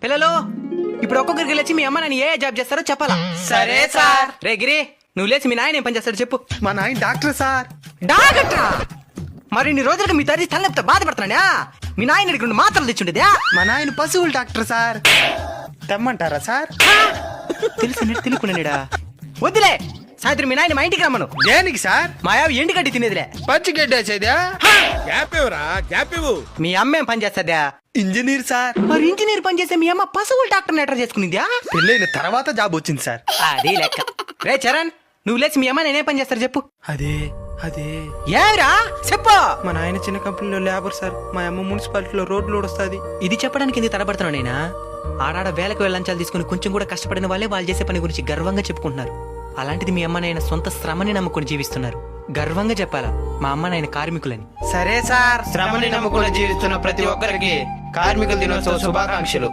పిల్లలు ఇప్పుడు ఒక్కొక్కరికి లేచి మీ అమ్మ నాన్న ఏ జాబ్ చేస్తారో చెప్పాలా? సరే సార్. రే గిరి, నువ్వు లేచి మీ నాయన ఏం పని చేస్తాడు చెప్పు. మా నాయన డాక్టర్ సార్. డాక్టరా? మరి ఇన్ని రోజులుగా మీ తల్లి తలనొప్పితో బాధపడుతున్నాడా? మీ నాయన ఇక్కడ మాత్రలు తెచ్చుండేదా? మా నాయన పశువులు డాక్టర్ సార్. తెమ్మంటారా సార్? తెలిసి తినుకున్నాడా? వద్దులే, సాయంత్రం మీ నాయన మా ఇంటికి రమ్మను. దేనికి సార్? మాయావి ఎండుగడ్డి తినేదిలే. పచ్చి గడ్డేసేదా? గ్యాప్ ఇవ్వరా, గ్యాప్ ఇవ్వు. మీ అమ్మ ఏం పని చేస్తుందా? Engineer sir. మరి ఇంజనీర్ పని చేసే మీ అమ్మ పశువుల డాక్టర్ ఎట్లా చేసుకునిందా? పెళ్ళైన తర్వాత జాబ్ వచ్చింది సార్. అది లెక్క. రే చరణ్, నువ్వు లేచి మీ అమ్మ నేనే పని చేస్తారు చెప్పు. అదే ఏమిరా చెప్పు. మా నాయన చిన్న కంపెనీలో లేబర్ సార్. మా అమ్మ మున్సిపాలిటీలో రోడ్లు వస్తుంది. ఇది చెప్పడానికి ఎందుకు తడబడుతున్నావు నేనా? ఆడాడ వేలకు వెళ్ళంచాలు తీసుకుని కొంచెం కూడా కష్టపడిన వాళ్ళే వాళ్ళు చేసే పని గురించి గర్వంగా చెప్పుకుంటున్నారు. అలాంటిది మీ అమ్మ నాయన సొంత శ్రమని నమ్ముకుని జీవిస్తున్నారు. గర్వంగా చెప్పాలా మా అమ్మ నాయన కార్మికులని. సరే సార్. శ్రమని నమ్ముకుని జీవిస్తున్న ప్రతి ఒక్కరికి కార్మికుల దినోత్సవ శుభాకాంక్షలు.